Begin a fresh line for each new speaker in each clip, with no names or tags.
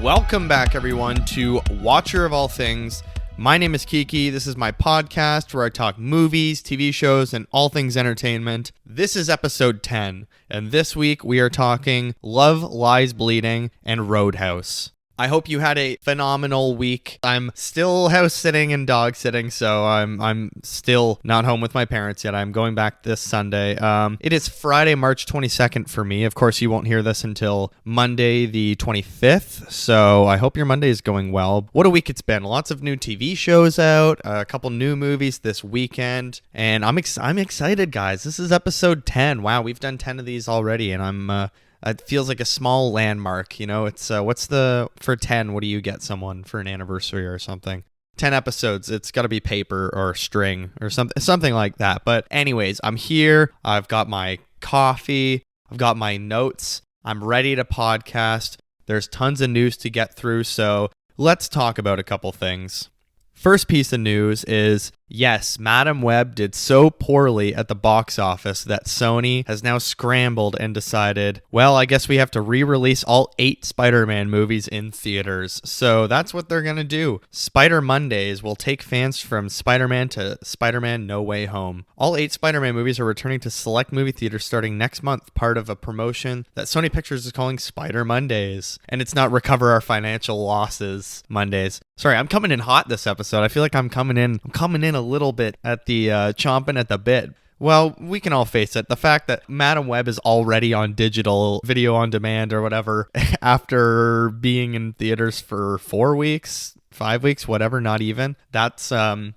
Welcome back, everyone, to Watcher of All Things. My name is Kiki. This is my podcast where I talk movies, TV shows, and all things entertainment. This is episode 10, and this week we are talking Love Lies Bleeding and Roadhouse. I hope you had a phenomenal week. I'm still house sitting and dog sitting, so I'm still not home with my parents yet. I'm going back this Sunday. It is Friday, March 22nd for me. Of course, you won't hear this until Monday, the 25th. So I hope your Monday is going well. What a week it's been. Lots of new TV shows out, a couple new movies this weekend, and I'm excited, guys. This is episode 10. Wow, we've done 10 of these already, and it feels like a small landmark, you know. It's for 10, what do you get someone for an anniversary or something? 10 episodes, it's got to be paper or string or something like that. But anyways, I'm here. I've got my coffee. I've got my notes. I'm ready to podcast. There's tons of news to get through, so let's talk about a couple things. First piece of news is, yes, Madam Web did so poorly at the box office that Sony has now scrambled and decided, well, I guess we have to re-release all 8 Spider-Man movies in theaters. So that's what they're going to do. Spider Mondays will take fans from Spider-Man to Spider-Man No Way Home. All 8 Spider-Man movies are returning to select movie theaters starting next month, part of a promotion that Sony Pictures is calling Spider Mondays. And it's not Recover Our Financial Losses Mondays. Sorry, I'm coming in hot this episode. I feel like I'm coming in a little bit at the chomping at the bit. Well, we can all face it. The fact that Madam Web is already on digital video on demand or whatever after being in theaters for 4 weeks, 5 weeks, whatever, not even, that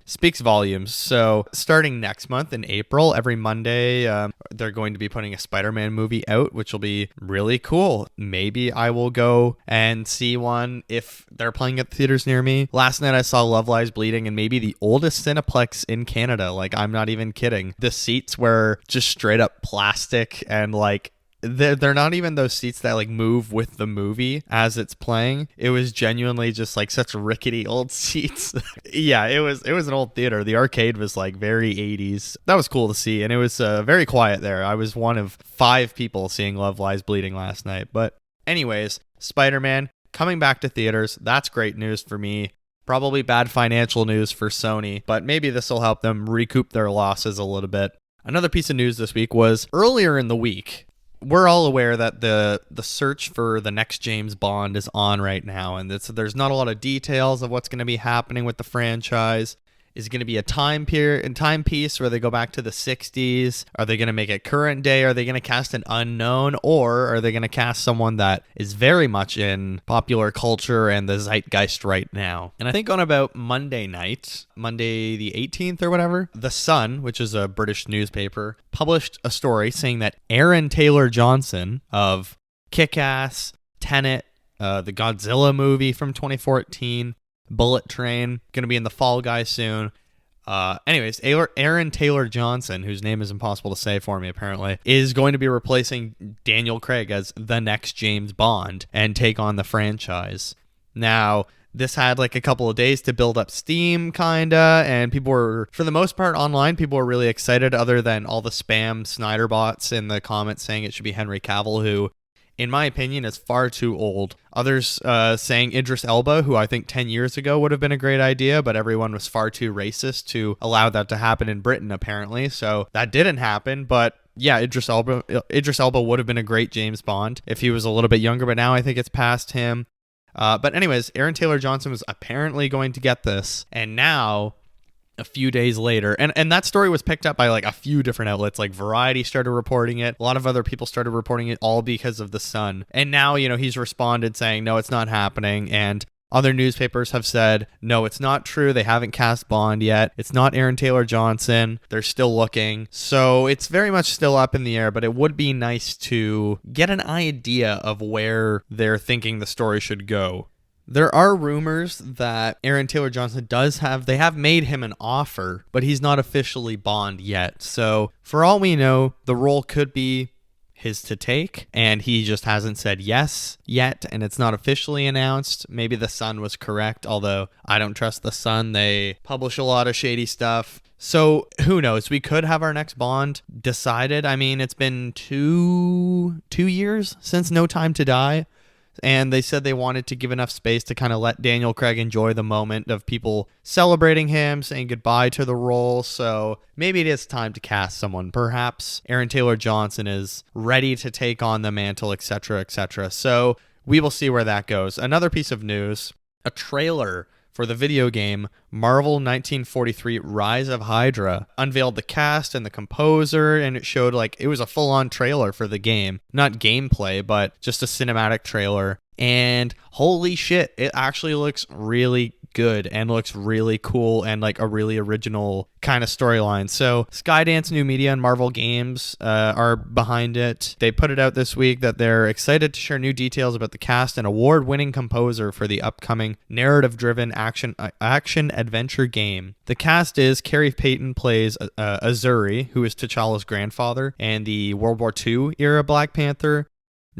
speaks volumes. So starting next month in April, every Monday, they're going to be putting a Spider-Man movie out, which will be really cool. Maybe I will go and see one if they're playing at theaters near me. Last night I saw Love Lies Bleeding in maybe the oldest Cineplex in Canada. Like, I'm not even kidding. The seats were just straight up plastic, and like, they're not even those seats that like move with the movie as it's playing. It was genuinely just like such rickety old seats. Yeah, it was an old theater. The arcade was like very 80s. That was cool to see, and it was very quiet there. I was one of 5 people seeing Love Lies Bleeding last night. But anyways, Spider-Man coming back to theaters. That's great news for me. Probably bad financial news for Sony, but maybe this will help them recoup their losses a little bit. Another piece of news this week was earlier in the week. We're all aware that the search for the next James Bond is on right now, and there's not a lot of details of what's going to be happening with the franchise. Is it going to be a timepiece where they go back to the 60s? Are they going to make it current day? Are they going to cast an unknown? Or are they going to cast someone that is very much in popular culture and the zeitgeist right now? And I think on about Monday night, Monday the 18th or whatever, The Sun, which is a British newspaper, published a story saying that Aaron Taylor Johnson of Kick-Ass, Tenet, the Godzilla movie from 2014, Bullet Train, going to be in the Fall Guy soon. Anyways, Aaron Taylor Johnson, whose name is impossible to say for me apparently, is going to be replacing Daniel Craig as the next James Bond and take on the franchise. Now, this had like a couple of days to build up steam, kinda, and people were, for the most part online, people were really excited, other than all the spam Snyder bots in the comments saying it should be Henry Cavill, who, in my opinion, is far too old. Others saying Idris Elba, who I think 10 years ago would have been a great idea, but everyone was far too racist to allow that to happen in Britain, apparently. So that didn't happen, but yeah, Idris Elba would have been a great James Bond if he was a little bit younger, but now I think it's past him. But anyways, Aaron Taylor Johnson was apparently going to get this, and now, a few days later, and that story was picked up by like a few different outlets, like Variety started reporting it, a lot of other people started reporting it, all because of The Sun. And now, you know, he's responded saying, no, it's not happening, and other newspapers have said, no, it's not true, they haven't cast Bond yet, it's not Aaron Taylor Johnson, they're still looking. So it's very much still up in the air, but it would be nice to get an idea of where they're thinking the story should go. There are rumors that Aaron Taylor Johnson they have made him an offer, but he's not officially Bond yet. So for all we know, the role could be his to take, and he just hasn't said yes yet, and it's not officially announced. Maybe The Sun was correct, although I don't trust The Sun. They publish a lot of shady stuff. So who knows? We could have our next Bond decided. I mean, it's been two years since No Time to Die. and they said they wanted to give enough space to kind of let Daniel Craig enjoy the moment of people celebrating him, saying goodbye to the role. So maybe it is time to cast someone. Perhaps Aaron Taylor Johnson is ready to take on the mantle, etc., etc. So we will see where that goes. Another piece of news, a trailer for the video game Marvel 1943 Rise of Hydra unveiled the cast and the composer, and it showed it was a full-on trailer for the game. Not gameplay, but just a cinematic trailer. And holy shit, it actually looks really good and looks really cool and like a really original kind of storyline. So Skydance New Media and Marvel Games are behind it. They put it out this week that they're excited to share new details about the cast and award-winning composer for the upcoming narrative-driven action-adventure game. The cast is Carrie Payton plays Azuri, who is T'Challa's grandfather, and the World War II era Black Panther.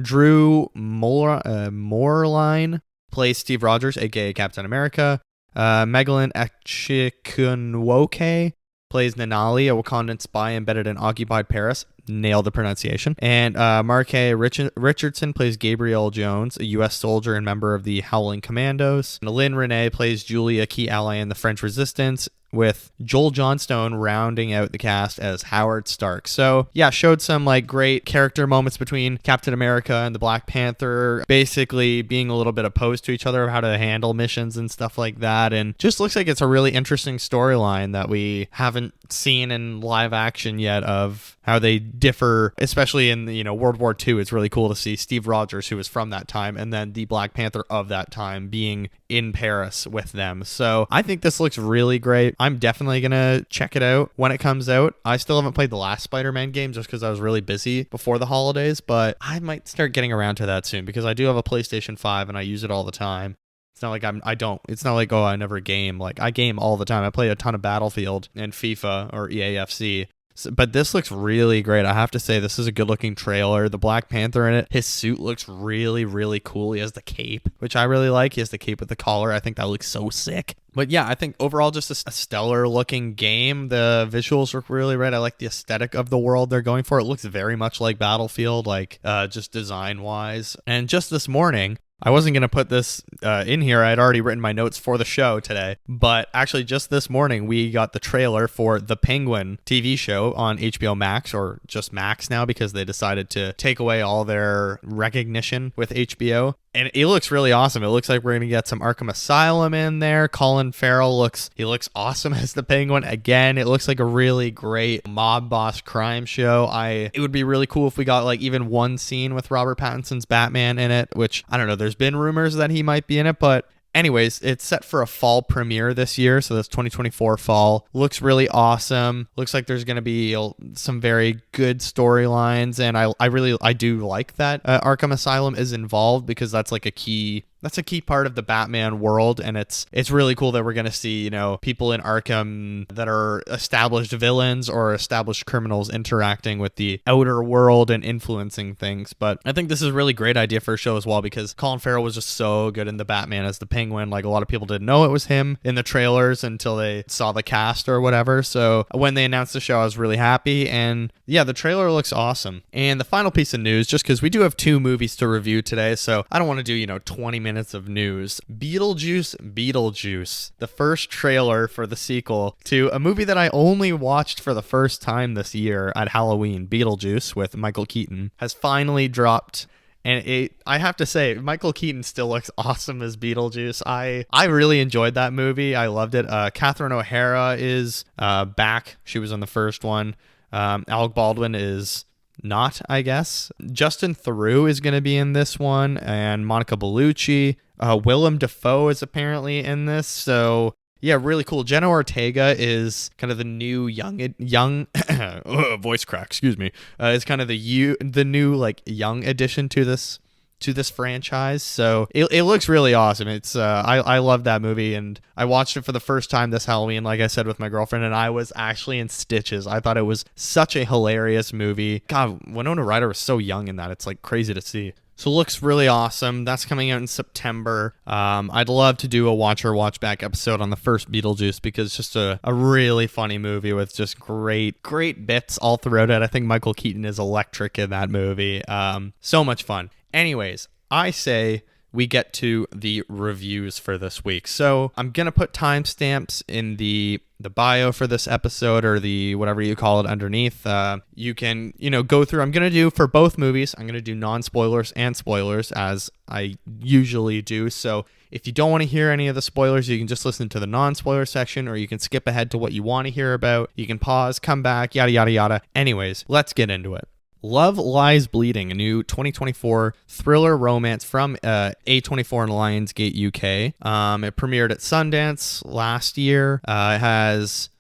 Drew Moreline plays Steve Rogers, aka Captain America. Megalyn Echikunwoke plays Nanali, a Wakandan spy embedded in occupied Paris. Nailed the pronunciation. And Marque Richardson plays Gabriel Jones, a U.S. soldier and member of the Howling Commandos. And Lynn Renee plays Julia, a key ally in the French Resistance, with Joel Johnstone rounding out the cast as Howard Stark. So yeah, showed some great character moments between Captain America and the Black Panther, basically being a little bit opposed to each other, how to handle missions and stuff like that. And just looks like it's a really interesting storyline that we haven't seen in live action yet, of how they differ, especially in World War II. It's really cool to see Steve Rogers, who was from that time, and then the Black Panther of that time being in Paris with them. So I think this looks really great. I'm definitely gonna check it out when it comes out. I still haven't played the last Spider-Man game just because I was really busy before the holidays, but I might start getting around to that soon because I do have a PlayStation 5 and I use it all the time. It's not like it's not like, oh, I never game. I game all the time. I play a ton of Battlefield and FIFA or EAFC. But this looks really great. I have to say, this is a good looking trailer. The Black Panther in it, his suit looks really, really cool. He has the cape, which I really like. He has the cape with the collar. I think that looks so sick. But yeah, I think overall just a stellar looking game. The visuals look really right. I like the aesthetic of the world they're going for. It looks very much like Battlefield, just design wise. And just this morning, I wasn't going to put this in here. I had already written my notes for the show today. But actually, just this morning, we got the trailer for The Penguin TV show on HBO Max, or just Max now because they decided to take away all their recognition with HBO. And it looks really awesome. It looks like we're going to get some Arkham Asylum in there. Colin Farrell looks awesome as the Penguin. Again, it looks like a really great mob boss crime show. It would be really cool if we got even one scene with Robert Pattinson's Batman in it, which I don't know. There's been rumors that he might be in it, but anyways, it's set for a fall premiere this year, so that's 2024 fall. Looks really awesome. Looks like there's going to be some very good storylines, and I do like that Arkham Asylum is involved, because that's a key part of the Batman world, and it's really cool that we're going to see, people in Arkham that are established villains or established criminals interacting with the outer world and influencing things. But I think this is a really great idea for a show as well, because Colin Farrell was just so good in the Batman as the Penguin. A lot of people didn't know it was him in the trailers until they saw the cast or whatever. So when they announced the show, I was really happy. And yeah, the trailer looks awesome. And the final piece of news, just because we do have 2 movies to review today, so I don't want to do 20 minutes of news. Beetle Juice Beetle Juice, the first trailer for the sequel to a movie that I only watched for the first time this year at Halloween, Beetlejuice with Michael Keaton, has finally dropped. And I have to say, Michael Keaton still looks awesome as Beetlejuice. I really enjoyed that movie. I loved it. Catherine O'Hara is back. She was on the first one. Alec Baldwin is not, I guess. Justin Theroux is going to be in this one, and Monica Bellucci. Willem Dafoe is apparently in this. So yeah, really cool. Jenna Ortega is kind of the new young voice crack. Excuse me. Is kind of the new young addition to this franchise. So it looks really awesome. It's I love that movie, and I watched it for the first time this Halloween, like I said, with my girlfriend, and I was actually in stitches. I thought it was such a hilarious movie. God, Winona Ryder was so young in that. It's crazy to see. So it looks really awesome. That's coming out in September. I'd love to do a watch back episode on the first Beetlejuice, because it's just a really funny movie with just great bits all throughout it. I think Michael Keaton is electric in that movie. So much fun. Anyways, I say we get to the reviews for this week. So I'm going to put timestamps in the bio for this episode, or the whatever you call it underneath. You can, go through. I'm going to do for both movies. I'm going to do non-spoilers and spoilers as I usually do. So if you don't want to hear any of the spoilers, you can just listen to the non-spoiler section, or you can skip ahead to what you want to hear about. You can pause, come back, yada, yada, yada. Anyways, let's get into it. Love Lies Bleeding, a new 2024 thriller romance from A24 and Lionsgate UK. It premiered at Sundance last year. It has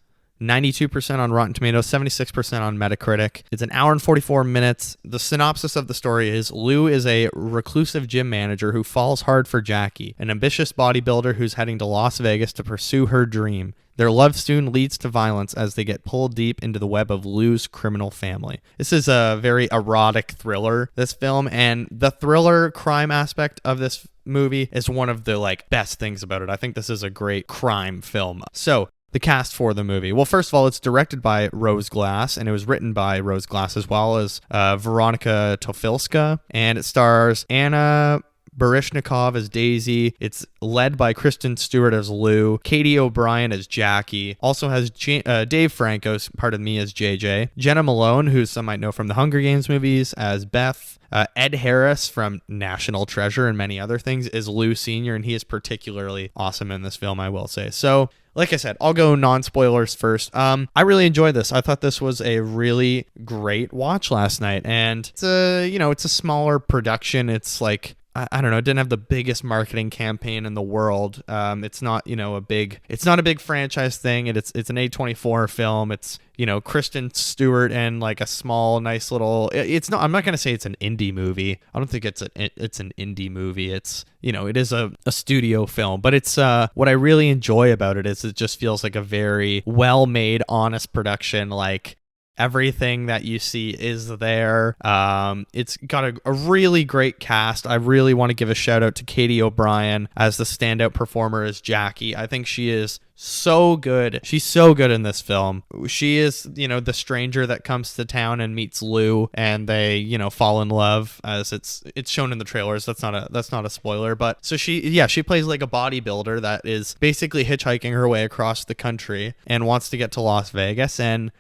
92% on Rotten Tomatoes, 76% on Metacritic. It's an hour and 44 minutes. The synopsis of the story is Lou is a reclusive gym manager who falls hard for Jackie, an ambitious bodybuilder who's heading to Las Vegas to pursue her dream. Their love soon leads to violence as they get pulled deep into the web of Lou's criminal family. This is a very erotic thriller, this film, and the thriller crime aspect of this movie is one of the best things about it. I think this is a great crime film. So, the cast for the movie. Well, first of all, it's directed by Rose Glass, and it was written by Rose Glass as well as Veronika Tofilska, and it stars Anna Baryshnikov as Daisy. It's led by Kristen Stewart as Lou, Katie O'Brien as Jackie. Also has Dave Franco, pardon me, as JJ. Jenna Malone, who some might know from the Hunger Games movies, as Beth. Ed Harris from National Treasure and many other things is Lou Sr., and he is particularly awesome in this film, I will say. So, like I said, I'll go non-spoilers first. I really enjoyed this. I thought this was a really great watch last night, and it's a smaller production. It's I don't know, it didn't have the biggest marketing campaign in the world. It's not, a big franchise thing. It's an A24 film. It's, Kristen Stewart and a small, nice little, I'm not going to say it's an indie movie. I don't think it's an indie movie. It's, it is a studio film, but it's, what I really enjoy about it is it just feels like a very well-made, honest production. Everything that you see is there. It's got a really great cast. I really want to give a shout out to Katie O'Brien as the standout performer as Jackie. I think she is so good. She's so good in this film. She is, the stranger that comes to town and meets Lou, and they, fall in love, as it's shown in the trailers. That's not a spoiler, but so she plays a bodybuilder that is basically hitchhiking her way across the country and wants to get to Las Vegas. And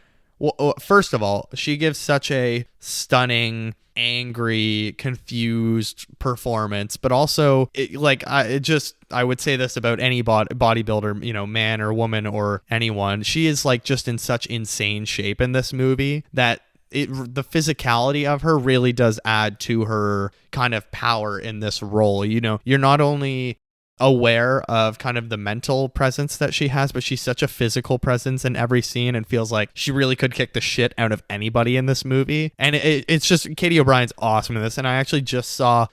well, first of all, she gives such a stunning, angry, confused performance, but also I would say this about any bodybuilder, man or woman or anyone. She is just in such insane shape in this movie that the physicality of her really does add to her kind of power in this role. You're not only aware of kind of the mental presence that she has, but she's such a physical presence in every scene and feels like she really could kick the shit out of anybody in this movie. And it's just, Katie O'Brien's awesome in this. And I actually just saw,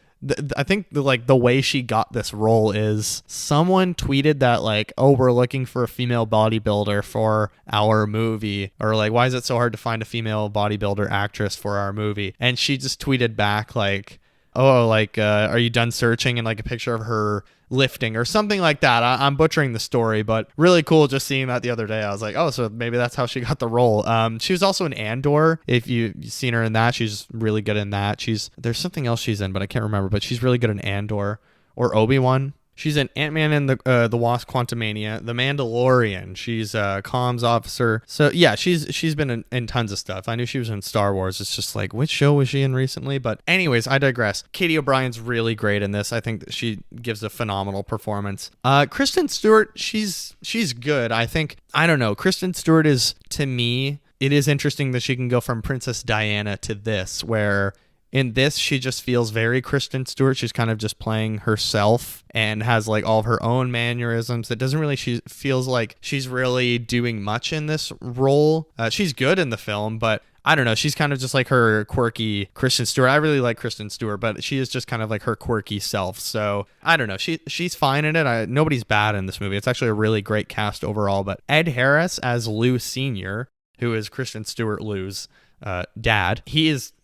I think the way she got this role is someone tweeted that we're looking for a female bodybuilder for our movie, or why is it so hard to find a female bodybuilder actress for our movie? And she just tweeted back are you done searching, and a picture of her lifting or something like that. I'm butchering the story, but really cool just seeing that the other day. I was like, oh, so maybe that's how she got the role. She was also in Andor. If you've seen her in that, she's really good in that. There's something else she's in, but I can't remember, but she's really good in Andor or Obi-Wan. She's in Ant-Man and the Wasp: Quantumania, The Mandalorian. She's a comms officer. So yeah, she's been in tons of stuff. I knew she was in Star Wars. It's just which show was she in recently? But anyways, I digress. Katie O'Brien's really great in this. I think that she gives a phenomenal performance. Kristen Stewart, she's good. I don't know. Kristen Stewart is, to me, it is interesting that she can go from Princess Diana to this, where in this, she just feels very Kristen Stewart. She's kind of just playing herself and has all of her own mannerisms. It doesn't really, she feels like she's really doing much in this role. She's good in the film, but I don't know. She's kind of just her quirky Kristen Stewart. I really like Kristen Stewart, but she is just kind of her quirky self. So I don't know. She's fine in it. Nobody's bad in this movie. It's actually a really great cast overall. But Ed Harris as Lou Sr., who is Kristen Stewart Lou's dad, he's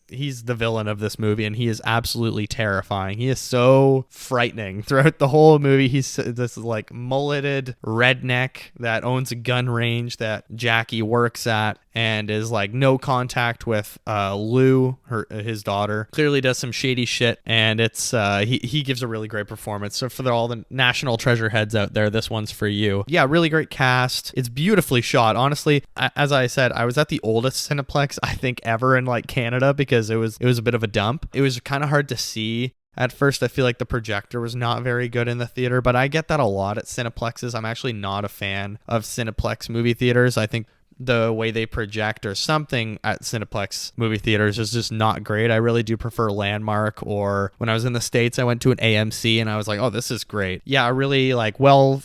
the villain of this movie, and he is absolutely terrifying. He is so frightening throughout the whole movie. He's this mulleted redneck that owns a gun range that Jackie works at, and is like no contact with Lou, his daughter. Clearly does some shady shit, and it's he gives a really great performance. So for all the National Treasure heads out there, this one's for you. Yeah, really great cast. It's beautifully shot. Honestly, as I said, I was at the oldest Cineplex I think ever in like Canada, because it was a bit of a dump. It was kind of hard to see. At first, I feel like the projector was not very good in the theater, but I get that a lot at Cineplexes. I'm actually not a fan of Cineplex movie theaters. I think the way they project or something at Cineplex movie theaters is just not great. I really do prefer Landmark, or when I was in the States, I went to an AMC and I was like, oh, this is great. Yeah, a really like well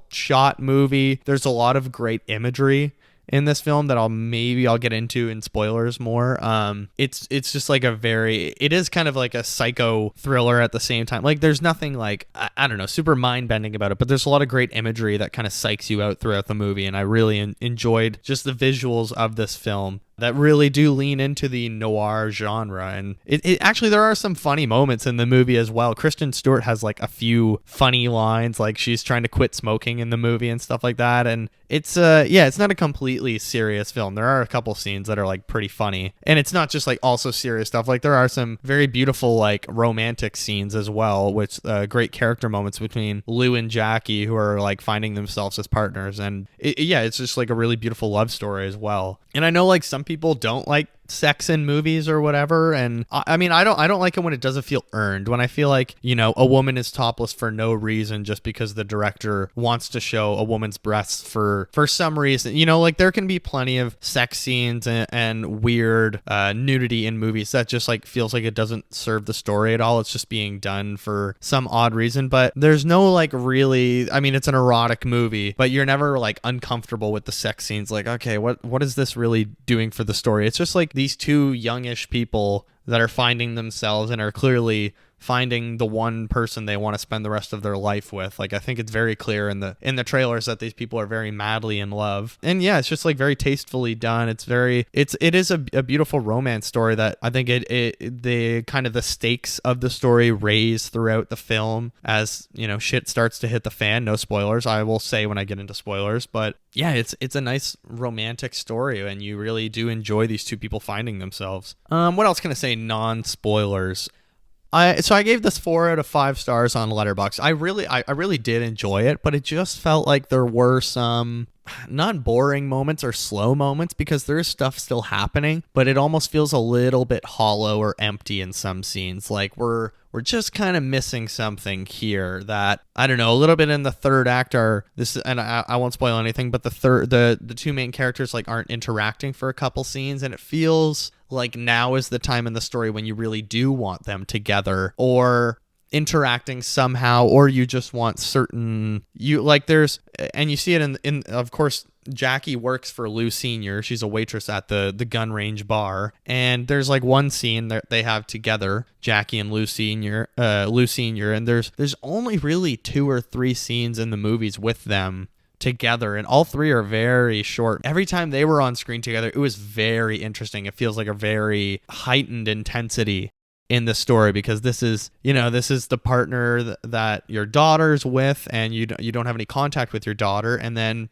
shot movie. There's a lot of great imagery in this film that I'll get into in spoilers more. It's just like it is kind of like a psycho thriller at the same time. Like there's nothing like, I don't know, super mind bending about it, but there's a lot of great imagery that kind of psychs you out throughout the movie. And I really enjoyed just the visuals of this film that really do lean into the noir genre. And it actually, there are some funny moments in the movie as well. Kristen Stewart has like a few funny lines, like she's trying to quit smoking in the movie and stuff like that. And it's not a completely serious film. There are a couple scenes that are like pretty funny, and it's not just like also serious stuff. Like there are some very beautiful like romantic scenes as well, which great character moments between Lou and Jackie, who are like finding themselves as partners. And it's just like a really beautiful love story as well. And I know like some people don't like sex in movies or whatever, and I mean I don't like it when it doesn't feel earned, when I feel like, you know, a woman is topless for no reason just because the director wants to show a woman's breasts for some reason. You know, like there can be plenty of sex scenes and weird nudity in movies that just like feels like it doesn't serve the story at all. It's just being done for some odd reason. But there's no like really, I mean, it's an erotic movie, but you're never like uncomfortable with the sex scenes. Like, okay, what is this really doing for the story? It's just like these two youngish people that are finding themselves and are clearly finding the one person they want to spend the rest of their life with. Like I think it's very clear in the trailers that these people are very madly in love. And yeah, it's just like very tastefully done. It is a beautiful romance story that I think the kind of the stakes of the story raise throughout the film as, you know, shit starts to hit the fan. No spoilers, I will say when I get into spoilers, but yeah, it's a nice romantic story, and you really do enjoy these two people finding themselves. What else can I say non-spoilers? So I gave this 4 out of 5 stars on Letterboxd. I really did enjoy it, but it just felt like there were some not boring moments or slow moments, because there's stuff still happening, but it almost feels a little bit hollow or empty in some scenes. Like we're just kind of missing something here that, I don't know, a little bit in the third act and I won't spoil anything, but the two main characters like aren't interacting for a couple scenes, and it feels like now is the time in the story when you really do want them together or interacting somehow, or you just want certain, you like there's, and you see it in of course Jackie works for Lou Sr. She's a waitress at the gun range bar, and there's like one scene that they have together, Jackie and Lou Sr. And there's only really 2 or 3 scenes in the movies with them together, and all 3 are very short. Every time they were on screen together, it was very interesting. It feels like a very heightened intensity in the story, because this is the partner that your daughter's with, and you don't have any contact with your daughter, and then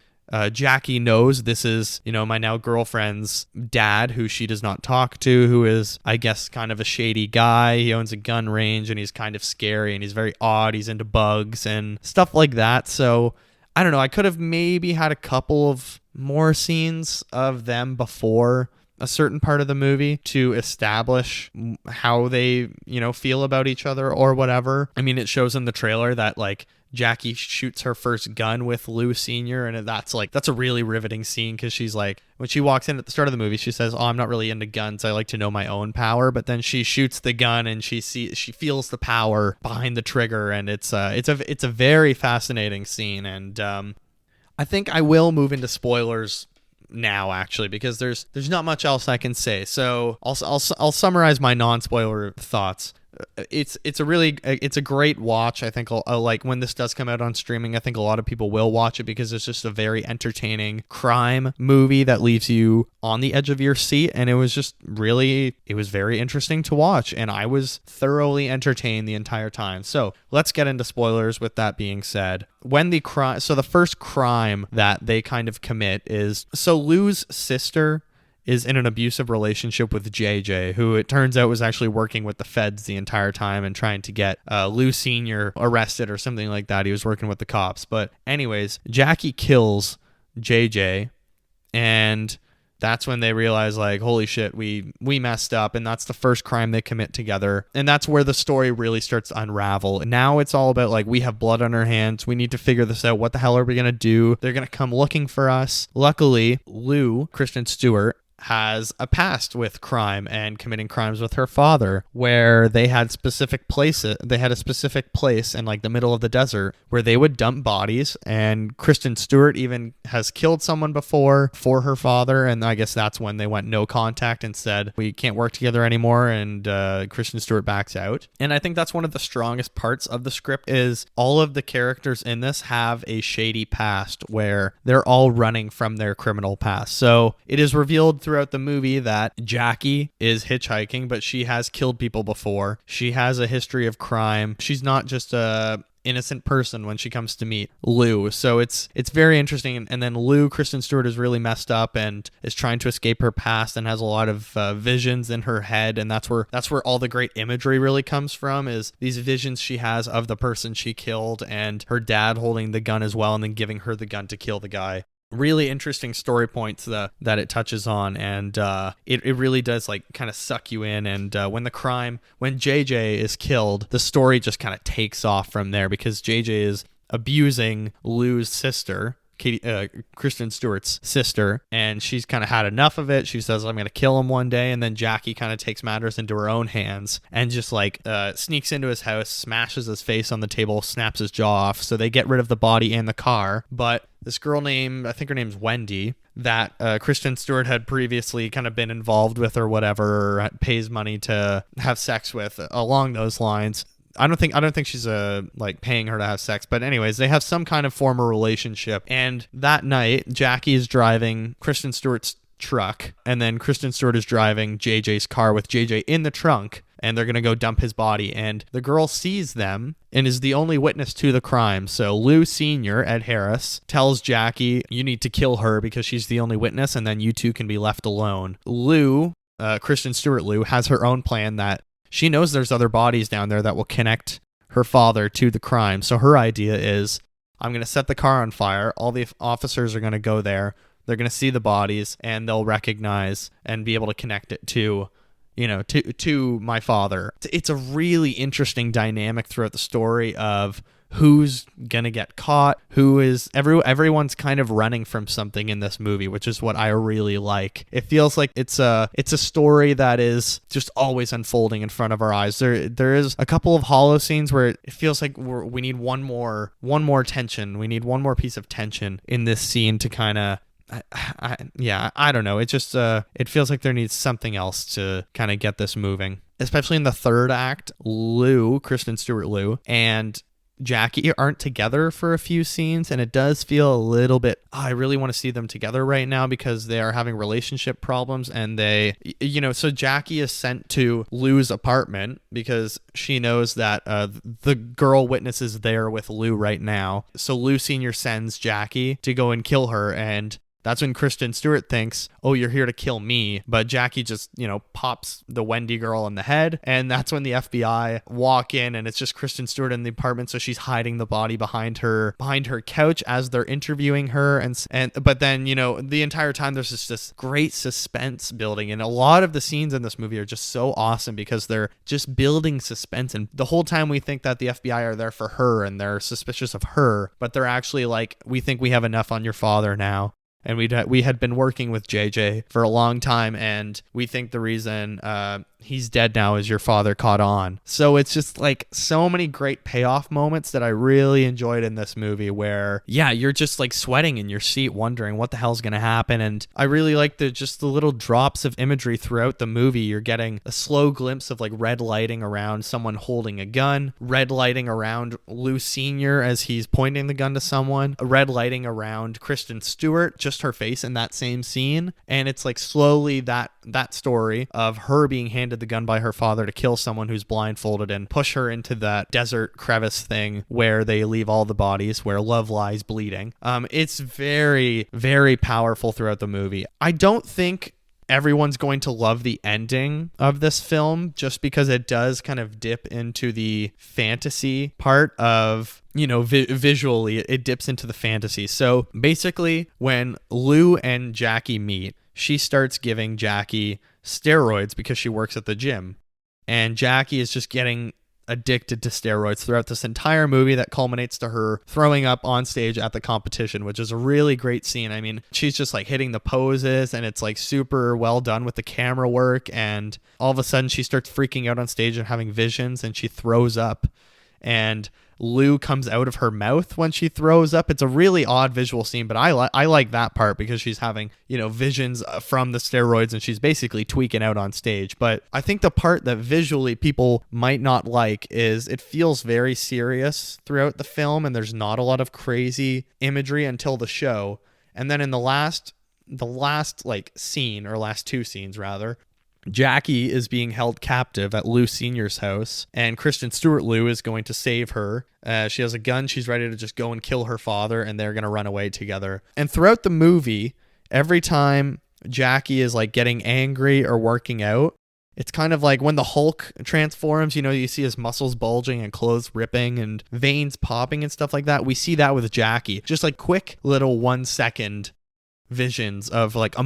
Jackie knows this is, you know, my now girlfriend's dad, who she does not talk to, who is, I guess, kind of a shady guy. He owns a gun range, and he's kind of scary, and he's very odd. He's into bugs and stuff like that. So I don't know. I could have maybe had a couple of more scenes of them before a certain part of the movie to establish how they, you know, feel about each other or whatever. I mean, it shows in the trailer that like Jackie shoots her first gun with Lou Sr., and that's a really riveting scene, because she's like, when she walks in at the start of the movie, she says, oh, I'm not really into guns, I like to know my own power. But then she shoots the gun and she feels the power behind the trigger, and it's a very fascinating scene. And I think I will move into spoilers now, actually, because there's not much else I can say. So I'll summarize my non-spoiler thoughts. It's a great watch. I think like when this does come out on streaming, I think a lot of people will watch it, because it's just a very entertaining crime movie that leaves you on the edge of your seat, and it was very interesting to watch, and I was thoroughly entertained the entire time. So let's get into spoilers. With that being said, the first crime that they kind of commit is, so Lou's sister is in an abusive relationship with JJ, who it turns out was actually working with the feds the entire time and trying to get Lou Sr. arrested or something like that. He was working with the cops. But anyways, Jackie kills JJ, and that's when they realize, like, holy shit, we messed up. And that's the first crime they commit together. And that's where the story really starts to unravel. Now it's all about, like, we have blood on our hands. We need to figure this out. What the hell are we going to do? They're going to come looking for us. Luckily, Lou, Kristen Stewart, has a past with crime and committing crimes with her father, where they had a specific place in like the middle of the desert where they would dump bodies, and Kristen Stewart even has killed someone before for her father, and I guess that's when they went no contact and said we can't work together anymore, and Kristen Stewart backs out. And I think that's one of the strongest parts of the script is all of the characters in this have a shady past where they're all running from their criminal past. So it is revealed throughout the movie that Jackie is hitchhiking, but she has killed people before. She has a history of crime. She's not just a innocent person when she comes to meet Lou. So it's very interesting. And then Lou, Kristen Stewart, is really messed up and is trying to escape her past and has a lot of visions in her head. And that's where all the great imagery really comes from, is these visions she has of the person she killed and her dad holding the gun as well and then giving her the gun to kill the guy. Really interesting story points that it touches on, and it really does like kind of suck you in. And when JJ is killed, the story just kind of takes off from there, because JJ is abusing Lou's sister, Kristen Stewart's sister, and she's kind of had enough of it. She says, I'm going to kill him one day. And then Jackie kind of takes matters into her own hands and just like sneaks into his house, smashes his face on the table, snaps his jaw off. So they get rid of the body and the car. But this girl I think her name's Wendy, that Kristen Stewart had previously kind of been involved with or whatever, or pays money to have sex with, along those lines. I don't think she's like paying her to have sex, but anyways, they have some kind of former relationship. And that night, Jackie is driving Kristen Stewart's truck, and then Kristen Stewart is driving JJ's car with JJ in the trunk, and they're gonna go dump his body. And the girl sees them and is the only witness to the crime. So Lou Sr., Ed Harris, tells Jackie, you need to kill her because she's the only witness, and then you two can be left alone. Kristen Stewart Lou, has her own plan that she knows there's other bodies down there that will connect her father to the crime. So her idea is, I'm going to set the car on fire. All the officers are going to go there. They're going to see the bodies, and they'll recognize and be able to connect it to my father. It's a really interesting dynamic throughout the story of who's gonna get caught, everyone's kind of running from something in this movie, which is what I really like. It feels like it's a story that is just always unfolding in front of our eyes. There is a couple of hollow scenes where it feels like we need one more tension. We need one more piece of tension in this scene to kind of I don't know. It just it feels like there needs something else to kind of get this moving, especially in the third act. Kristen Stewart Lou, and Jackie aren't together for a few scenes, and it does feel a little bit, I really want to see them together right now because they are having relationship problems. And so Jackie is sent to Lou's apartment because she knows that the girl witness is there with Lou right now. So Lou Sr. sends Jackie to go and kill her, and that's when Kristen Stewart thinks, oh, you're here to kill me. But Jackie just, pops the Wendy girl in the head. And that's when the FBI walk in, and it's just Kristen Stewart in the apartment. So she's hiding the body behind her couch as they're interviewing her. But then, the entire time there's just this great suspense building. And a lot of the scenes in this movie are just so awesome because they're just building suspense. And the whole time we think that the FBI are there for her and they're suspicious of her, but they're actually like, we think we have enough on your father now. And we had been working with JJ for a long time, and we think the reason he's dead now is your father caught on. So it's just like so many great payoff moments that I really enjoyed in this movie where, you're just like sweating in your seat wondering what the hell's going to happen. And I really like the little drops of imagery throughout the movie. You're getting a slow glimpse of like red lighting around someone holding a gun, red lighting around Lou Sr. as he's pointing the gun to someone, red lighting around Kristen Stewart, just her face in that same scene. And it's like slowly that story of her being handed the gun by her father to kill someone who's blindfolded and push her into that desert crevice thing where they leave all the bodies, where love lies bleeding. It's very, very powerful throughout the movie. I don't think everyone's going to love the ending of this film just because it does kind of dip into the fantasy part of, visually, it dips into the fantasy. So basically, when Lou and Jackie meet, she starts giving Jackie steroids because she works at the gym. And Jackie is just getting addicted to steroids throughout this entire movie that culminates to her throwing up on stage at the competition, which is a really great scene. I mean, she's just like hitting the poses and it's like super well done with the camera work, and all of a sudden she starts freaking out on stage and having visions and she throws up, and Lou comes out of her mouth when she throws up. It's a really odd visual scene, but I like that part because she's having, visions from the steroids and she's basically tweaking out on stage. But I think the part that visually people might not like is it feels very serious throughout the film and there's not a lot of crazy imagery until the show. And then in the last like scene, or last two scenes rather, Jackie is being held captive at Lou Sr.'s house, and Kristen Stewart Lou is going to save her. She has a gun. She's ready to just go and kill her father, and they're going to run away together. And throughout the movie, every time Jackie is like getting angry or working out, it's kind of like when the Hulk transforms, you see his muscles bulging and clothes ripping and veins popping and stuff like that. We see that with Jackie. Just like quick little 1 second visions of like a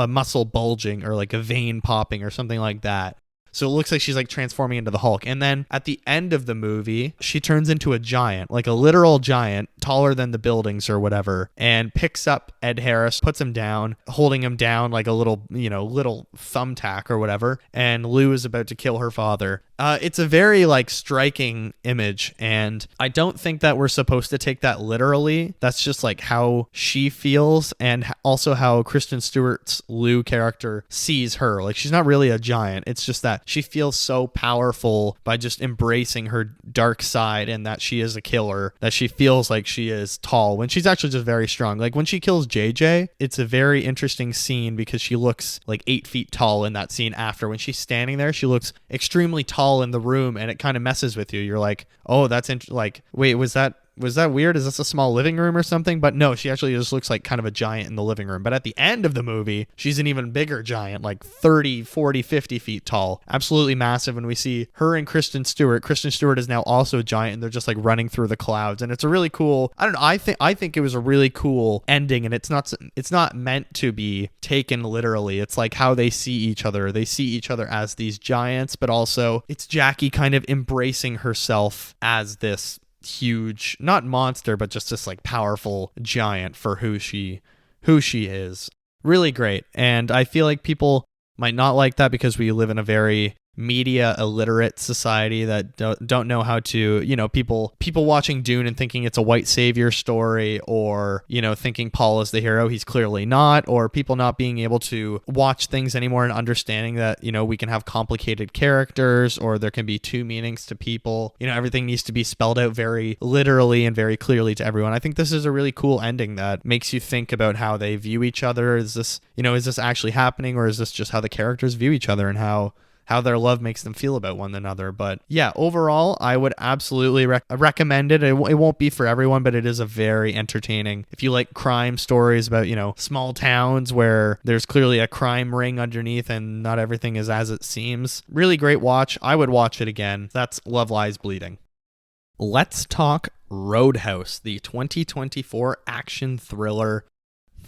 muscle bulging or like a vein popping or something like that. So it looks like she's like transforming into the Hulk. And then at the end of the movie, she turns into a giant, like a literal giant, taller than the buildings or whatever, and picks up Ed Harris, puts him down, holding him down like a little thumbtack or whatever. And Lou is about to kill her father. It's a very like striking image, and I don't think that we're supposed to take that literally. That's just like how she feels, and also how Kristen Stewart's Lou character sees her. Like, she's not really a giant. It's just that she feels so powerful by just embracing her dark side, and that she is a killer, that she feels like she is tall when she's actually just very strong. Like when she kills JJ, it's a very interesting scene because she looks like 8 feet tall in that scene. After, when she's standing there, she looks extremely tall in the room, and it kind of messes with you. You're like, oh, that's like, wait, was that weird? Is this a small living room or something? But no, she actually just looks like kind of a giant in the living room. But at the end of the movie, she's an even bigger giant, like 30, 40, 50 feet tall. Absolutely massive. And we see her and Kristen Stewart. Kristen Stewart is now also a giant, and they're just like running through the clouds. And it's a really cool, I don't know, I think it was a really cool ending, and it's not meant to be taken literally. It's like how they see each other. They see each other as these giants, but also it's Jackie kind of embracing herself as this huge, not monster, but just this like powerful giant for who she is. Really great. And I feel like people might not like that because we live in a very media illiterate society that don't know how to, people watching Dune and thinking it's a white savior story, or, thinking Paul is the hero. He's clearly not. Or people not being able to watch things anymore and understanding that, we can have complicated characters, or there can be two meanings to people. Everything needs to be spelled out very literally and very clearly to everyone. I think this is a really cool ending that makes you think about how they view each other. Is this actually happening, or is this just how the characters view each other and how their love makes them feel about one another? But yeah, overall, I would absolutely recommend it. It won't be for everyone, but it is a very entertaining. If you like crime stories about, small towns where there's clearly a crime ring underneath and not everything is as it seems, really great watch. I would watch it again. That's Love Lies Bleeding. Let's talk Roadhouse, the 2024 action thriller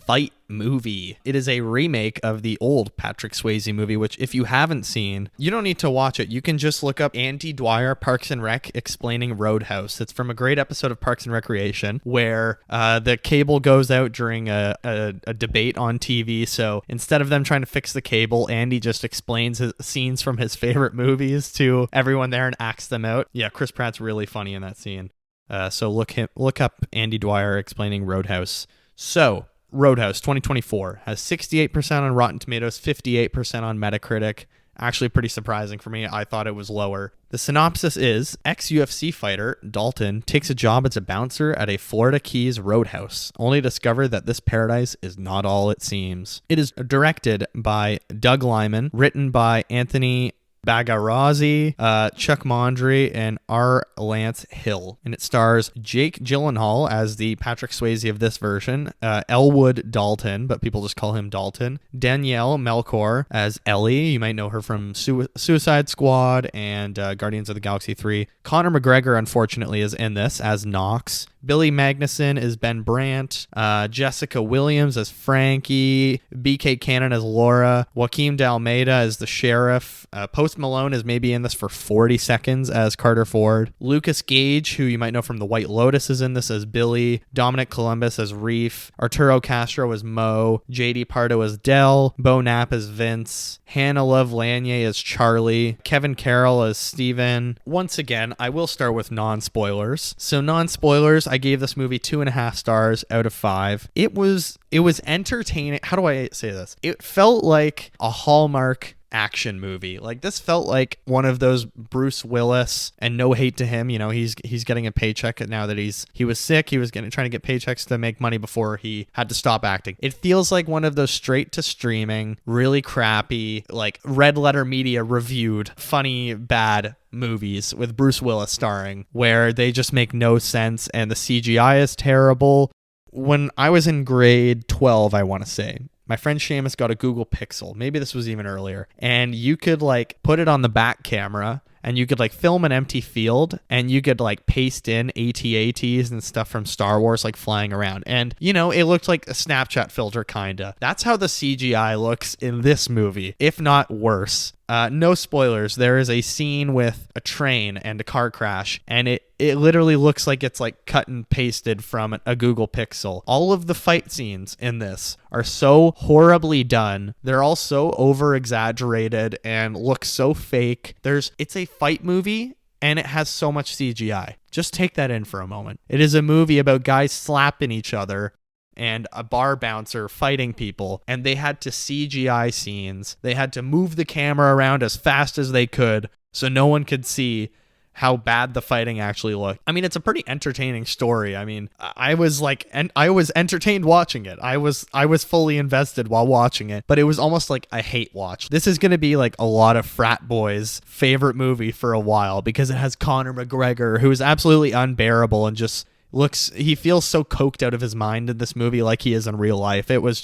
fight movie. It is a remake of the old Patrick Swayze movie, which if you haven't seen, you don't need to watch it. You can just look up Andy Dwyer, Parks and Rec, explaining Roadhouse. It's from a great episode of Parks and Recreation where the cable goes out during a debate on TV. So instead of them trying to fix the cable, Andy just explains his scenes from his favorite movies to everyone there and acts them out. Yeah, Chris Pratt's really funny in that scene. So look up Andy Dwyer explaining Roadhouse. So Roadhouse 2024 has 68% on Rotten Tomatoes, 58% on Metacritic. Actually pretty surprising for me. I thought it was lower. The synopsis is, ex-UFC fighter Dalton takes a job as a bouncer at a Florida Keys roadhouse, only to discover that this paradise is not all it seems. It is directed by Doug Liman, written by Anthony Bagarazzi, Chuck Mondry, and R. Lance Hill. And it stars Jake Gyllenhaal as the Patrick Swayze of this version, Elwood Dalton, but people just call him Dalton, Danielle Melchior as Ellie. You might know her from Suicide Squad and Guardians of the Galaxy 3. Conor McGregor, unfortunately, is in this as Knox. Billy Magnuson is Ben Brandt, Jessica Williams as Frankie, BK Cannon as Laura, Joaquim de Almeida as the sheriff, Post Malone is maybe in this for 40 seconds as Carter Ford, Lucas Gage, who you might know from The White Lotus, is in this as Billy, Dominic Columbus as Reef, Arturo Castro as Mo, JD Pardo as Del, Bo Knapp as Vince, Hannah Love Lanier as Charlie, Kevin Carroll as Steven. Once again, I will start with non-spoilers. So non-spoilers, I gave this movie 2.5 stars out of 5. It was entertaining. How do I say this? It felt like a Hallmark action movie. Like, this felt like one of those Bruce Willis, and no hate to him, you know, he's getting a paycheck now that he was sick. He was trying to get paychecks to make money before he had to stop acting. It feels like one of those straight to streaming, really crappy, like Red Letter Media reviewed funny bad movies with Bruce Willis starring, where they just make no sense and the CGI is terrible. When I was in grade 12, I want to say, my friend Seamus got a Google Pixel. Maybe this was even earlier. And you could like put it on the back camera and you could like film an empty field and you could like paste in AT-ATs and stuff from Star Wars like flying around. And, you know, it looked like a Snapchat filter kinda. That's how the CGI looks in this movie, if not worse. No spoilers. There is a scene with a train and a car crash, and it literally looks like it's like cut and pasted from a Google Pixel. All of the fight scenes in this are so horribly done. They're all so over-exaggerated and look so fake. It's a fight movie, and it has so much CGI. Just take that in for a moment. It is a movie about guys slapping each other and a bar bouncer fighting people, and they had to CGI scenes. They had to move the camera around as fast as they could so no one could see how bad the fighting actually looked. I mean, it's a pretty entertaining story. I mean, I was entertained watching it. I was fully invested while watching it, but it was almost like a hate watch. This is going to be like a lot of frat boys' favorite movie for a while because it has Conor McGregor, who is absolutely unbearable and just he feels so coked out of his mind in this movie like he is in real life. It was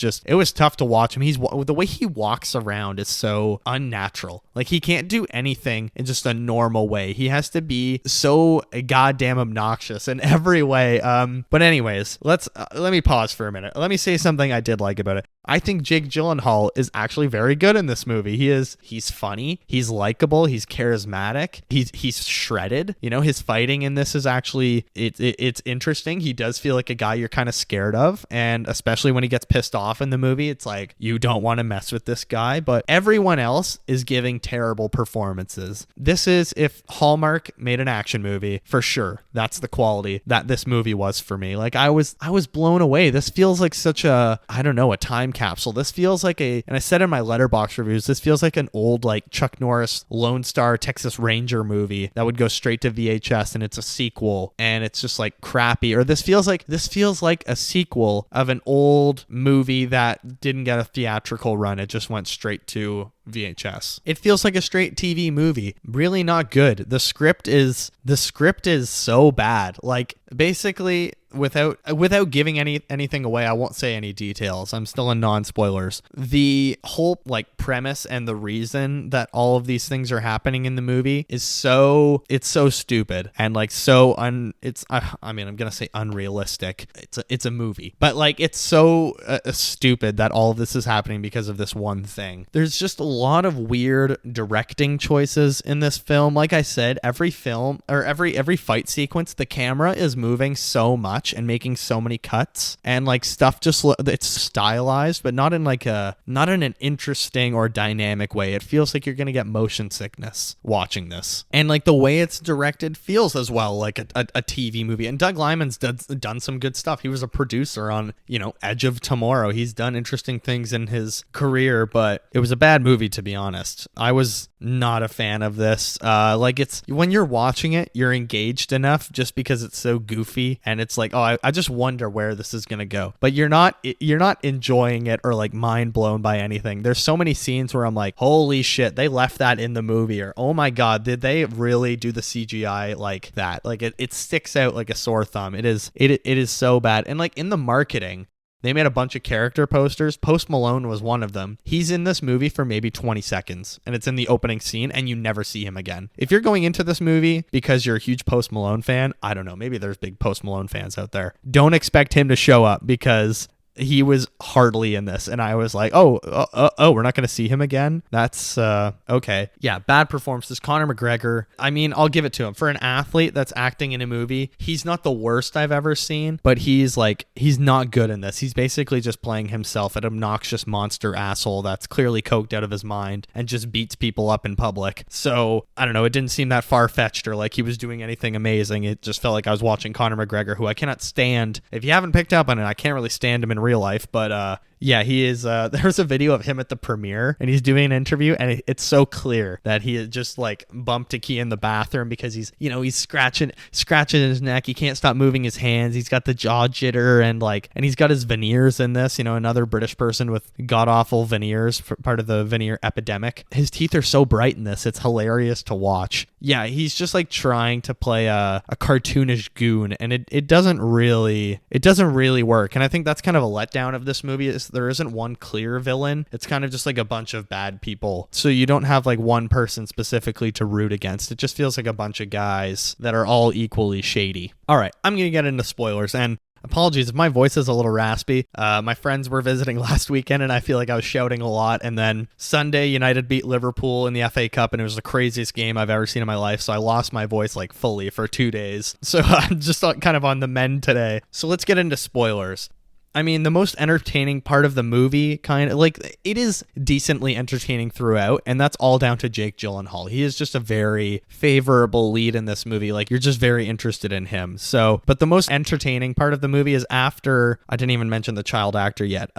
tough to watch him. The way he walks around is so unnatural. Like, he can't do anything in just a normal way. He has to be so goddamn obnoxious in every way. But anyways, let me pause for a minute. Let me say something I did like about it. I think Jake Gyllenhaal is actually very good in this movie. He's funny, he's likable, he's charismatic, he's shredded. You know, his fighting in this is actually it's interesting. He does feel like a guy you're kind of scared of, and especially when he gets pissed off in the movie, it's like you don't want to mess with this guy. But everyone else is giving terrible performances. This is, if Hallmark made an action movie, for sure, that's the quality that this movie was for me. Like, I was blown away. This feels like such a, I don't know, a time capsule. This feels like and I said in my Letterboxd reviews, this feels like an old like Chuck Norris Lone Star Texas Ranger movie that would go straight to VHS, and it's a sequel and it's just like crappy. Or this feels like a sequel of an old movie that didn't get a theatrical run. It just went straight to VHS. It feels like a straight TV movie. Really not good. The script is so bad. Like, basically, without giving anything away, I won't say any details. I'm still in non-spoilers. The whole like premise and the reason that all of these things are happening in the movie is so stupid and like I'm gonna say unrealistic. It's a movie, but like it's so stupid that all of this is happening because of this one thing. There's just a lot of weird directing choices in this film. Like I said, every film or every fight sequence, the camera is moving so much and making so many cuts, and like stuff just it's stylized, but not in an interesting or dynamic way. It feels like you're gonna get motion sickness watching this, and like the way it's directed feels as well like a TV movie. And Doug Liman's done some good stuff. He was a producer on, you know, Edge of Tomorrow. He's done interesting things in his career, but it was a bad movie, to be honest. I was not a fan of this. Like, it's when you're watching it, you're engaged enough just because it's so goofy and it's like like, oh, I just wonder where this is gonna go. But you're not enjoying it or like mind blown by anything. There's so many scenes where I'm like, holy shit, they left that in the movie, or oh my god, did they really do the CGI like that? Like it sticks out like a sore thumb. It is so bad. And like in the marketing, they made a bunch of character posters. Post Malone was one of them. He's in this movie for maybe 20 seconds, and it's in the opening scene, and you never see him again. If you're going into this movie because you're a huge Post Malone fan, I don't know, maybe there's big Post Malone fans out there. Don't expect him to show up because he was hardly in this, and I was like, oh, we're not going to see him again? That's okay. Yeah, bad performances. Conor McGregor, I mean, I'll give it to him. For an athlete that's acting in a movie, he's not the worst I've ever seen, but he's not good in this. He's basically just playing himself, an obnoxious monster asshole that's clearly coked out of his mind and just beats people up in public. So, I don't know, it didn't seem that far-fetched or like he was doing anything amazing. It just felt like I was watching Conor McGregor, who I cannot stand. If you haven't picked up on it, I can't really stand him in real life, but yeah, he is there's a video of him at the premiere, and he's doing an interview, and it's so clear that he had just like bumped a key in the bathroom because he's scratching his neck. He can't stop moving his hands. He's got the jaw jitter, and he's got his veneers in this, another British person with god awful veneers, part of the veneer epidemic. His teeth are so bright in this, it's hilarious to watch. Yeah, he's just like trying to play a cartoonish goon, and it doesn't really work. And I think that's kind of a letdown of this movie, is there isn't one clear villain. It's kind of just like a bunch of bad people. So you don't have like one person specifically to root against. It just feels like a bunch of guys that are all equally shady. All right, I'm going to get into spoilers, and apologies if my voice is a little raspy. My friends were visiting last weekend, and I feel like I was shouting a lot. And then Sunday, United beat Liverpool in the FA Cup, and it was the craziest game I've ever seen in my life. So I lost my voice like fully for 2 days. So I'm just kind of on the mend today. So let's get into spoilers. I mean, the most entertaining part of the movie, kind of like, it is decently entertaining throughout, and that's all down to Jake Gyllenhaal. He is just a very favorable lead in this movie. Like, you're just very interested in him. So, but the most entertaining part of the movie is after, I didn't even mention the child actor yet.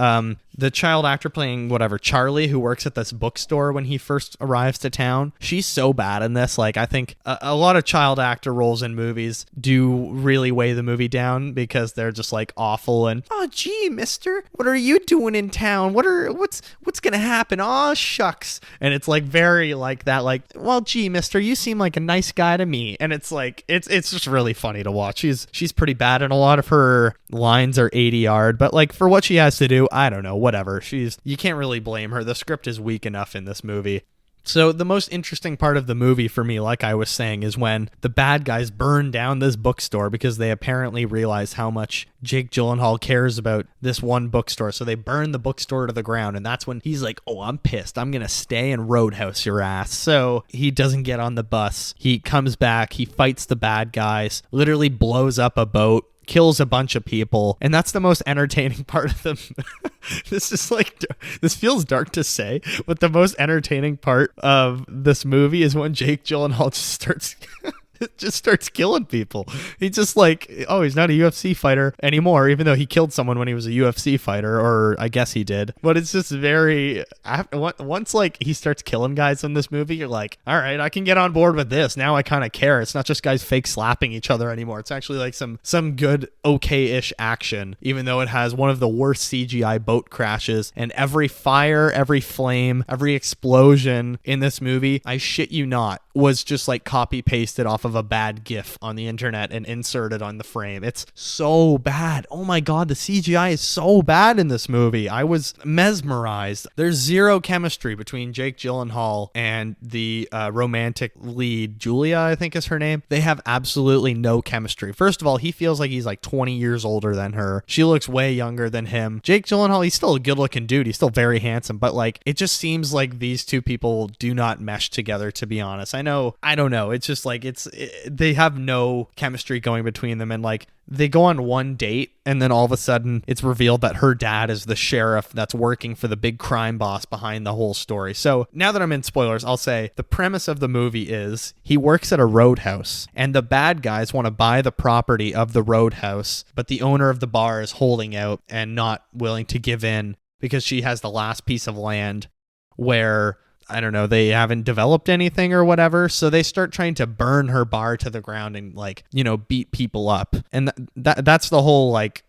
The child actor playing Charlie, who works at this bookstore when he first arrives to town. She's so bad in this. Like, I think a lot of child actor roles in movies do really weigh the movie down because they're just like awful and, oh gee, mister, what are you doing in town? What's gonna happen? Oh shucks. And it's like very like that, like, well gee, mister, you seem like a nice guy to me. And it's like it's just really funny to watch. She's pretty bad, and a lot of her lines are 80-yard, but like for what she has to do, I don't know, whatever. You can't really blame her. The script is weak enough in this movie. So the most interesting part of the movie for me, like I was saying, is when the bad guys burn down this bookstore because they apparently realize how much Jake Gyllenhaal cares about this one bookstore. So they burn the bookstore to the ground, and that's when he's like, oh, I'm pissed. I'm going to stay and roadhouse your ass. So he doesn't get on the bus. He comes back. He fights the bad guys, literally blows up a boat, kills a bunch of people, and that's the most entertaining part of them. This feels dark to say, but the most entertaining part of this movie is when Jake Gyllenhaal just starts killing people. He's just like, oh, he's not a UFC fighter anymore, even though he killed someone when he was a UFC fighter, or I guess he did. But it's just very, once like he starts killing guys in this movie, you're like, all right, I can get on board with this. Now I kind of care. It's not just guys fake slapping each other anymore. It's actually like some good, okay-ish action, even though it has one of the worst CGI boat crashes, and every fire, every flame, every explosion in this movie, I shit you not, was just like copy pasted off of a bad GIF on the internet and inserted on the frame. It's so bad. Oh my god, the CGI is so bad in this movie. I was mesmerized. There's zero chemistry between Jake Gyllenhaal and the romantic lead, Julia, I think is her name. They have absolutely no chemistry. First of all, he feels like he's like 20 years older than her. She looks way younger than him. Jake Gyllenhaal, he's still a good looking dude. He's still very handsome, but like, it just seems like these two people do not mesh together, to be honest. I don't know. It's just like, they have no chemistry going between them, and like they go on one date, and then all of a sudden it's revealed that her dad is the sheriff that's working for the big crime boss behind the whole story. So now that I'm in spoilers, I'll say the premise of the movie is he works at a roadhouse, and the bad guys want to buy the property of the roadhouse, but the owner of the bar is holding out and not willing to give in because she has the last piece of land where I don't know, they haven't developed anything or whatever. So they start trying to burn her bar to the ground and like, beat people up. And that's the whole like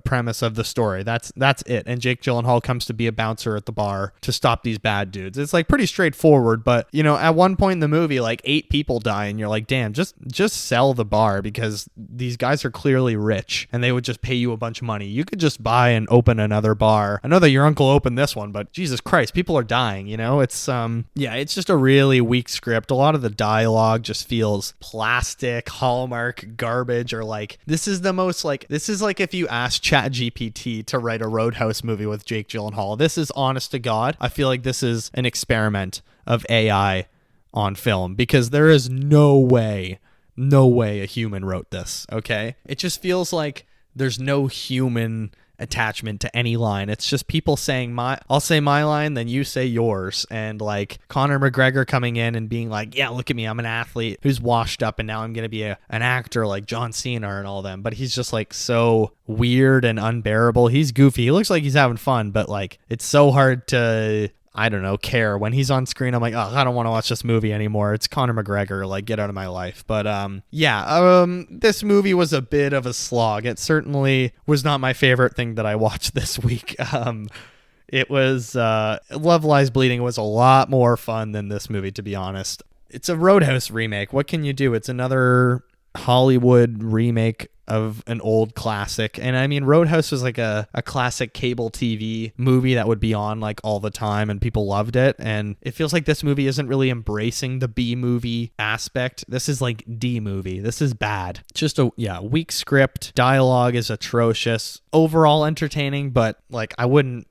premise of the story. That's it. And Jake Gyllenhaal comes to be a bouncer at the bar to stop these bad dudes. It's like pretty straightforward, but at one point in the movie, like 8 people die and you're like, damn, just sell the bar because these guys are clearly rich and they would just pay you a bunch of money. You could just buy and open another bar. I know that your uncle opened this one, but Jesus Christ, people are dying, it's it's just a really weak script. A lot of the dialogue just feels plastic, Hallmark garbage, or like this is like if you ask ChatGPT to write a Roadhouse movie with Jake Gyllenhaal. This is honest to God. I feel like this is an experiment of AI on film because there is no way a human wrote this, okay? It just feels like there's no human attachment to any line. It's just people saying I'll say my line, then you say yours. And like Conor McGregor coming in and being like, yeah, look at me, I'm an athlete who's washed up and now I'm going to be an actor like John Cena and all them. But he's just like so weird and unbearable. He's goofy. He looks like he's having fun, but like it's so hard to, I don't know, care. When he's on screen, I'm like, oh, I don't want to watch this movie anymore. It's Conor McGregor, like, get out of my life. But this movie was a bit of a slog. It certainly was not my favorite thing that I watched this week. It was, Love Lies Bleeding was a lot more fun than this movie, to be honest. It's a Roadhouse remake. What can you do? It's another Hollywood remake of an old classic. And I mean, Roadhouse was like a classic cable TV movie that would be on like all the time and people loved it. And it feels like this movie isn't really embracing the B movie aspect. This is like D movie. This is bad. Just a weak script. Dialogue is atrocious. Overall entertaining, but like I wouldn't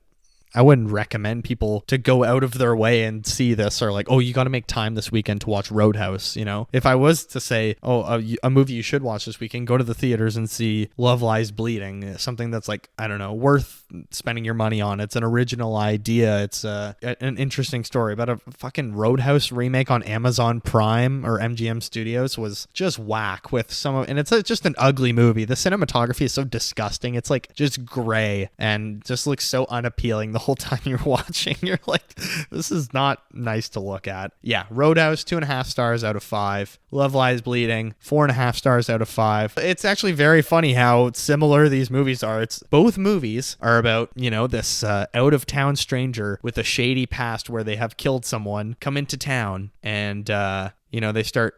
recommend people to go out of their way and see this, or like, oh, you got to make time this weekend to watch Roadhouse. If I was to say, oh, a movie you should watch this weekend, go to the theaters and see Love Lies Bleeding, something that's like, I don't know, worth spending your money on. It's an original idea. It's an interesting story, but a fucking Roadhouse remake on Amazon Prime or MGM Studios was just whack with and it's just an ugly movie. The cinematography is so disgusting. It's like just gray and just looks so unappealing the whole time you're watching. You're like, this is not nice to look at. Yeah, Roadhouse 2.5 stars out of 5. Love Lies Bleeding 4.5 stars out of 5. It's actually very funny how similar these movies are. Both movies are about this out of town stranger with a shady past where they have killed someone come into town and they start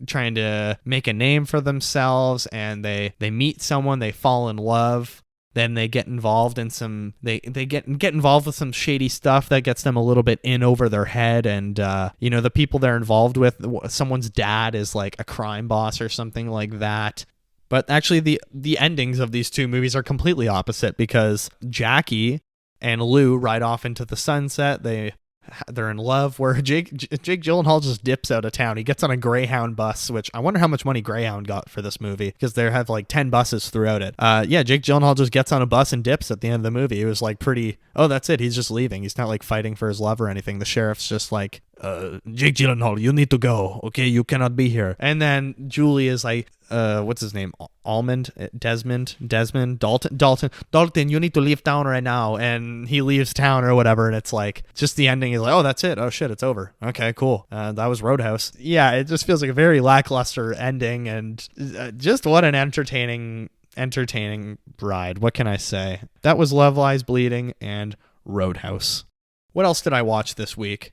trying to make a name for themselves, and they meet someone, they fall in love. Then they get involved in they get involved with some shady stuff that gets them a little bit in over their head. And, the people they're involved with, someone's dad is like a crime boss or something like that. But actually the endings of these two movies are completely opposite because Jackie and Lou ride off into the sunset. They're in love, where Jake Gyllenhaal just dips out of town. He gets on a Greyhound bus, which I wonder how much money Greyhound got for this movie because they have like 10 buses throughout it. Jake Gyllenhaal just gets on a bus and dips at the end of the movie. It was like that's it. He's just leaving. He's not like fighting for his love or anything. The sheriff's just like, Jake Gyllenhaal, you need to go. Okay, you cannot be here. And then Julie is like, what's his name? Desmond, Dalton, you need to leave town right now. And he leaves town or whatever. And it's like, just the ending is like, oh, that's it. Oh shit, it's over. Okay, cool. That was Roadhouse. Yeah, it just feels like a very lackluster ending, and just what an entertaining ride. What can I say? That was Love Lies Bleeding and Roadhouse. What else did I watch this week?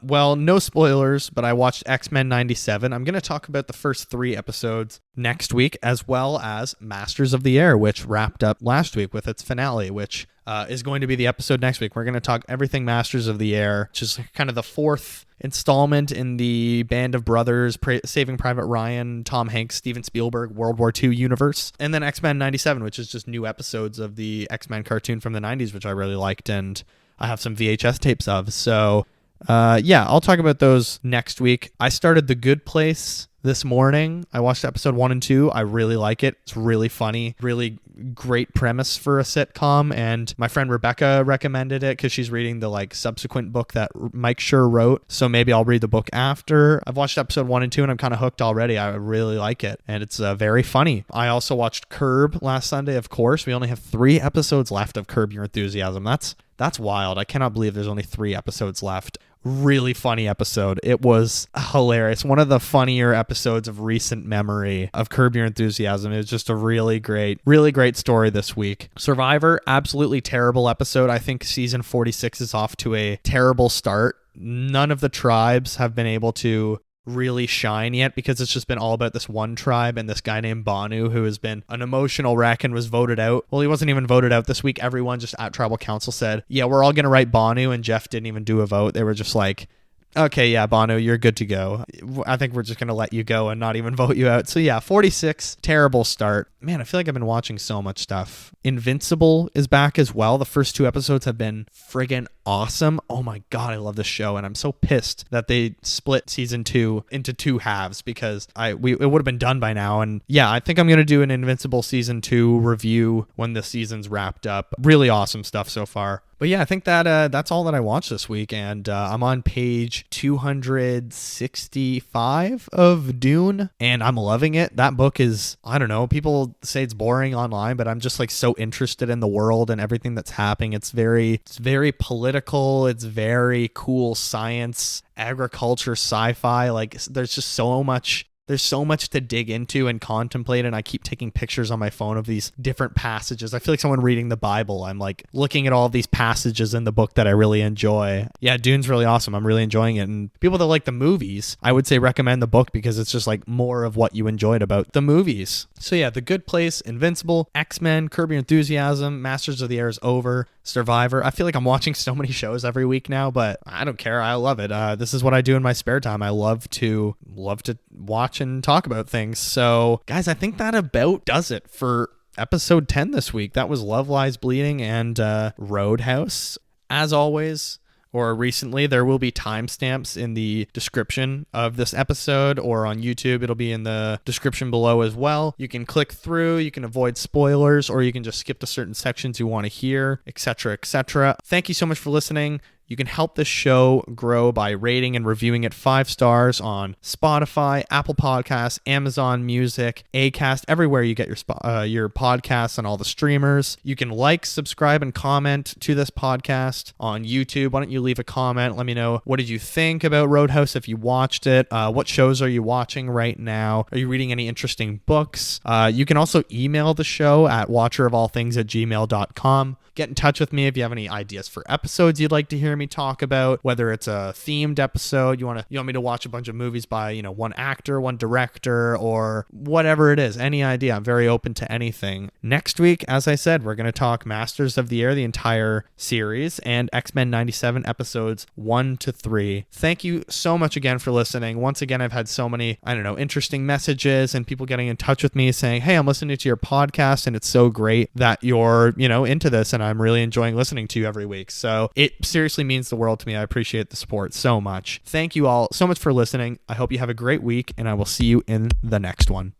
Well, no spoilers, but I watched X-Men 97. I'm going to talk about the first 3 episodes next week, as well as Masters of the Air, which wrapped up last week with its finale, which is going to be the episode next week. We're going to talk everything Masters of the Air, which is kind of the 4th installment in the Band of Brothers, Saving Private Ryan, Tom Hanks, Steven Spielberg, World War II universe. And then X-Men 97, which is just new episodes of the X-Men cartoon from the 90s, which I really liked, and I have some VHS tapes of. So I'll talk about those next week. I started The Good Place this morning. I watched episode 1 and 2. I really like it. It's really funny, really great premise for a sitcom. And my friend Rebecca recommended it because she's reading the subsequent book that Mike Schur wrote. So maybe I'll read the book after. I've watched episode 1 and 2 and I'm kind of hooked already. I really like it. And it's very funny. I also watched Curb last Sunday, of course. We only have 3 episodes left of Curb Your Enthusiasm. That's wild. I cannot believe there's only 3 episodes left. really funny episode. It was hilarious. One of the funnier episodes of recent memory of Curb Your Enthusiasm. It was just a really great story this week. Survivor, absolutely terrible episode. I think season 46 is off to a terrible start. None of the tribes have been able to really shine yet because it's just been all about this one tribe and this guy named Banu who has been an emotional wreck and was voted out. Well, he wasn't even voted out this week. Everyone just at tribal council said, yeah, we're all going to write Banu, and Jeff didn't even do a vote. They were just like, okay, yeah, Banu, you're good to go. I think we're just going to let you go and not even vote you out. So yeah, 46, terrible start. Man, I feel like I've been watching so much stuff. Invincible is back as well. The first 2 episodes have been friggin' awesome. Oh my God, I love this show. And I'm so pissed that they split season 2 into 2 halves because it would have been done by now. And yeah, I think I'm going to do an Invincible season 2 review when the season's wrapped up. Really awesome stuff so far. But yeah, I think that that's all that I watched this week, and I'm on page 265 of Dune, and I'm loving it. That book is, I don't know, people say it's boring online, but I'm just like so interested in the world and everything that's happening. It's very political. It's very cool science, agriculture, sci-fi. Like there's just so much. There's so much to dig into and contemplate, and I keep taking pictures on my phone of these different passages. I feel like someone reading the Bible. I'm like looking at all of these passages in the book that I really enjoy. Yeah, Dune's really awesome. I'm really enjoying it. And people that like the movies, I would say recommend the book because it's just like more of what you enjoyed about the movies. So yeah, The Good Place, Invincible, X-Men, Curb Your Enthusiasm, Masters of the Air is over, Survivor. I feel like I'm watching so many shows every week now, but I don't care. I love it. This is what I do in my spare time. I love to watch and talk about things. So guys, I think that about does it for episode 10 this week. That was Love Lies Bleeding and Roadhouse. As always, or recently, there will be timestamps in the description of this episode, or on YouTube, it'll be in the description below as well. You can click through, you can avoid spoilers, or you can just skip to certain sections you want to hear, etc., etc. Thank you so much for listening. You can help this show grow by rating and reviewing it 5 stars on Spotify, Apple Podcasts, Amazon Music, Acast, everywhere you get your podcasts on all the streamers. You can like, subscribe, and comment to this podcast on YouTube. Why don't you leave a comment? Let me know, what did you think about Roadhouse if you watched it? What shows are you watching right now? Are you reading any interesting books? You can also email the show at watcherofallthings@gmail.com. Get in touch with me if you have any ideas for episodes you'd like to hear me talk about, whether it's a themed episode, you want me to watch a bunch of movies by, one actor, one director, or whatever it is, any idea. I'm very open to anything. Next week, as I said, we're going to talk Masters of the Air, the entire series, and X-Men 97 episodes 1 to 3. Thank you so much again for listening. Once again, I've had so many, interesting messages and people getting in touch with me saying, hey, I'm listening to your podcast and it's so great that you're, into this, and I'm really enjoying listening to you every week. So it seriously means the world to me. I appreciate the support so much. Thank you all so much for listening. I hope you have a great week, and I will see you in the next one.